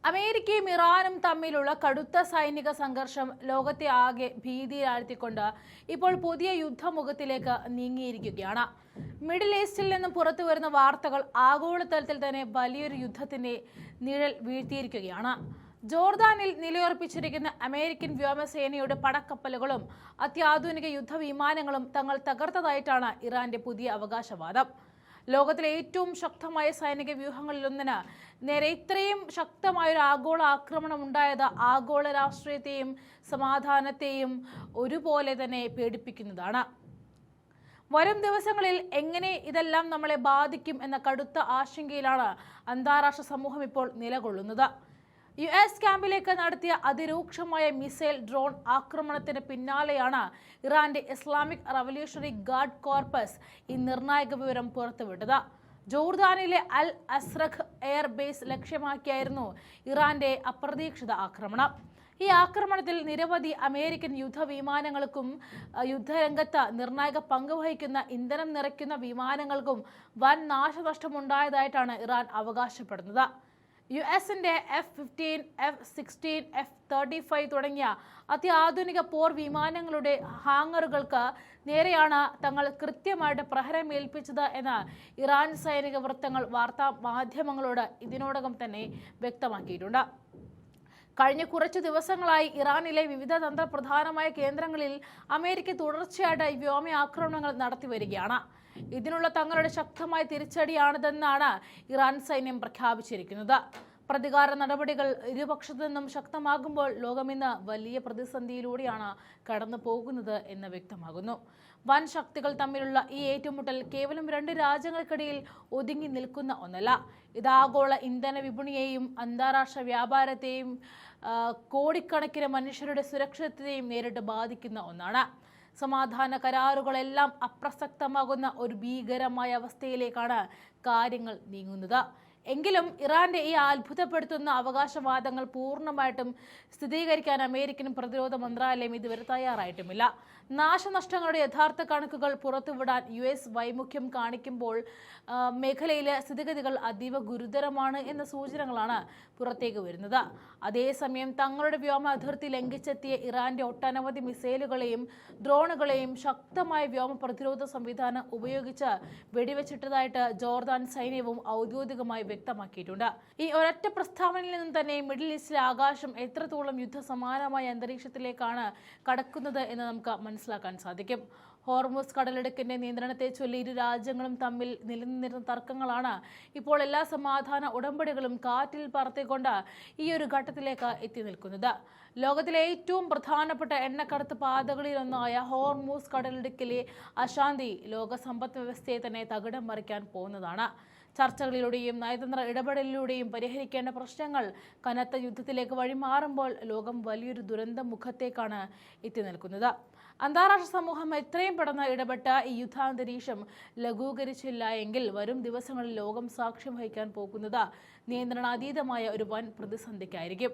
അമേരിക്കയും ഇറാനും തമ്മിലുള്ള കടുത്ത സൈനിക സംഘർഷം ലോകത്തെ ആകെ ഭീതിയിലാഴ്ത്തിക്കൊണ്ട് ഇപ്പോൾ പുതിയ യുദ്ധമുഖത്തിലേക്ക് നീങ്ങിയിരിക്കുകയാണ്. മിഡിൽ ഈസ്റ്റിൽ നിന്നും പുറത്തു വരുന്ന വാർത്തകൾ ആഗോളതലത്തിൽ തന്നെ വലിയൊരു യുദ്ധത്തിന്റെ നിഴൽ വീഴ്ത്തിയിരിക്കുകയാണ്. ജോർദാനിൽ നിലയുറപ്പിച്ചിരിക്കുന്ന അമേരിക്കൻ വ്യോമസേനയുടെ പടക്കപ്പലുകളും അത്യാധുനിക യുദ്ധവിമാനങ്ങളും തങ്ങൾ തകർത്തതായിട്ടാണ് ഇറാന്റെ പുതിയ അവകാശവാദം. ലോകത്തിലെ ഏറ്റവും ശക്തമായ സൈനിക വ്യൂഹങ്ങളിലൊന്നിന് നേരെ ഇത്രയും ശക്തമായൊരു ആഗോള ആക്രമണം ഉണ്ടായത് ആഗോള രാഷ്ട്രീയത്തെയും സമാധാനത്തെയും ഒരുപോലെ തന്നെ പേടിപ്പിക്കുന്നതാണ്. വരും ദിവസങ്ങളിൽ എങ്ങനെ ഇതെല്ലാം നമ്മളെ ബാധിക്കും എന്ന കടുത്ത ആശങ്കയിലാണ് അന്താരാഷ്ട്ര സമൂഹം ഇപ്പോൾ നിലകൊള്ളുന്നത്. US ക്യാമ്പിലേക്ക് നടത്തിയ അതിരൂക്ഷമായ മിസൈൽ ഡ്രോൺ ആക്രമണത്തിന് പിന്നാലെയാണ് ഇറാന്റെ ഇസ്ലാമിക് റവല്യൂഷണറി ഗാർഡ് കോർപ്പസ് ഈ നിർണായക വിവരം പുറത്തുവിട്ടത്. ജോർദാനിലെ അൽ അസ്രഖ് എയർബേസ് ലക്ഷ്യമാക്കിയായിരുന്നു ഇറാന്റെ അപ്രതീക്ഷിത ആക്രമണം. ഈ ആക്രമണത്തിൽ നിരവധി അമേരിക്കൻ യുദ്ധവിമാനങ്ങൾക്കും യുദ്ധരംഗത്ത് നിർണായക പങ്കുവഹിക്കുന്ന ഇന്ധനം നിറയ്ക്കുന്ന വിമാനങ്ങൾക്കും വൻ നാശനഷ്ടമുണ്ടായതായിട്ടാണ് ഇറാൻ അവകാശപ്പെടുന്നത്. US-ന്റെ F-15, F-16, F-35 തുടങ്ങിയ അത്യാധുനിക പോർ വിമാനങ്ങളുടെ ഹാങ്ങറുകൾക്ക് നേരെയാണ് തങ്ങൾ കൃത്യമായിട്ട് പ്രഹരമേൽപ്പിച്ചത് എന്ന് ഇറാൻ സൈനിക വൃത്തങ്ങൾ വാർത്താ മാധ്യമങ്ങളോട് ഇതിനോടകം തന്നെ വ്യക്തമാക്കിയിട്ടുണ്ട്. കഴിഞ്ഞ കുറച്ചു ദിവസങ്ങളായി ഇറാനിലെ വിവിധ തന്ത്രപ്രധാനമായ കേന്ദ്രങ്ങളിൽ അമേരിക്ക തുടർച്ചയായിട്ട് വ്യോമാക്രമണങ്ങൾ നടത്തി വരികയാണ്. ഇതിനുള്ള തങ്ങളുടെ ശക്തമായ തിരിച്ചടിയാണിതെന്നാണ് ഇറാൻ സൈന്യം പ്രഖ്യാപിച്ചിരിക്കുന്നത്. പ്രതികാര നടപടികൾ ഇരുപക്ഷത്തു നിന്നും ശക്തമാകുമ്പോൾ ലോകമിന്ന് വലിയ പ്രതിസന്ധിയിലൂടെയാണ് കടന്നു പോകുന്നത് എന്ന് വ്യക്തമാകുന്നു. വൻ ശക്തികൾ തമ്മിലുള്ള ഈ ഏറ്റുമുട്ടൽ കേവലം രണ്ട് രാജ്യങ്ങൾക്കിടയിൽ ഒതുങ്ങി നിൽക്കുന്ന ഒന്നല്ല. ഇത് ആഗോള ഇന്ധന വിപണിയെയും അന്താരാഷ്ട്ര വ്യാപാരത്തെയും കോടിക്കണക്കിന് മനുഷ്യരുടെ സുരക്ഷിതത്വത്തെയും നേരിട്ട് ബാധിക്കുന്ന ഒന്നാണ്. സമാധാന കരാറുകളെല്ലാം അപ്രസക്തമാകുന്ന ഒരു ഭീകരമായ അവസ്ഥയിലേക്കാണ് കാര്യങ്ങൾ നീങ്ങുന്നത്. എങ്കിലും ഇറാന്റെ ഈ അത്ഭുതപ്പെടുത്തുന്ന അവകാശവാദങ്ങൾ പൂർണ്ണമായിട്ടും സ്ഥിരീകരിക്കാൻ അമേരിക്കൻ പ്രതിരോധ മന്ത്രാലയം ഇതുവരെ തയ്യാറായിട്ടുമില്ല. നാശനഷ്ടങ്ങളുടെ യഥാർത്ഥ കണക്കുകൾ പുറത്തുവിടാൻ US വൈമുഖ്യം കാണിക്കുമ്പോൾ മേഖലയിലെ സ്ഥിതിഗതികൾ അതീവ ഗുരുതരമാണ് എന്ന സൂചനകളാണ് പുറത്തേക്ക് വരുന്നത്. അതേസമയം തങ്ങളുടെ വ്യോമ അതിർത്തി ലംഘിച്ചെത്തിയ ഇറാന്റെ ഒട്ടനവധി മിസൈലുകളെയും ഡ്രോണുകളെയും ശക്തമായ വ്യോമ പ്രതിരോധ സംവിധാനം ഉപയോഗിച്ച് വെടിവെച്ചിട്ടതായിട്ട് ജോർദാൻ സൈന്യവും ഔദ്യോഗികമായി വ്യക്തമാക്കിയിട്ടുണ്ട്. ഈ ഒരൊറ്റ പ്രസ്താവനയിൽ നിന്നും തന്നെ മിഡിൽ ഈസ്റ്റിലെ ആകാശം എത്രത്തോളം യുദ്ധസമാനമായ അന്തരീക്ഷത്തിലേക്കാണ് കടക്കുന്നത് എന്ന് നമുക്ക് മനസ്സിലാക്കാൻ സാധിക്കും. ഹോർമുസ് കടലിടുക്കിന്റെ നിയന്ത്രണത്തെ ചൊല്ലി ഇരു രാജ്യങ്ങളും തമ്മിൽ നിലനിന്നിരുന്ന തർക്കങ്ങളാണ് ഇപ്പോൾ എല്ലാ സമാധാന ഉടമ്പടികളും കാറ്റിൽ പറത്തിക്കൊണ്ട് ഈ ഒരു ഘട്ടത്തിലേക്ക് എത്തി നിൽക്കുന്നത്. ലോകത്തിലെ ഏറ്റവും പ്രധാനപ്പെട്ട എണ്ണക്കടത്ത് പാതകളിലൊന്നായ ഹോർമുസ് കടലിടുക്കിലെ അശാന്തി ലോക സമ്പദ് വ്യവസ്ഥയെ തന്നെ തകിടം മറിക്കാൻ പോകുന്നതാണ്. ചർച്ചകളിലൂടെയും നയതന്ത്ര ഇടപെടലിലൂടെയും പരിഹരിക്കേണ്ട പ്രശ്നങ്ങൾ കനത്ത യുദ്ധത്തിലേക്ക് വഴിമാറുമ്പോൾ ലോകം വലിയൊരു ദുരന്ത മുഖത്തേക്കാണ് എത്തി നിൽക്കുന്നത്. അന്താരാഷ്ട്ര സമൂഹം എത്രയും പെട്ടെന്ന് ഇടപെട്ട ഈ യുദ്ധാന്തരീക്ഷം ലഘൂകരിച്ചില്ല എങ്കിൽ വരും ദിവസങ്ങളിൽ ലോകം സാക്ഷ്യം വഹിക്കാൻ പോകുന്നത് നിയന്ത്രണാതീതമായ ഒരു വൻ പ്രതിസന്ധിക്കായിരിക്കും.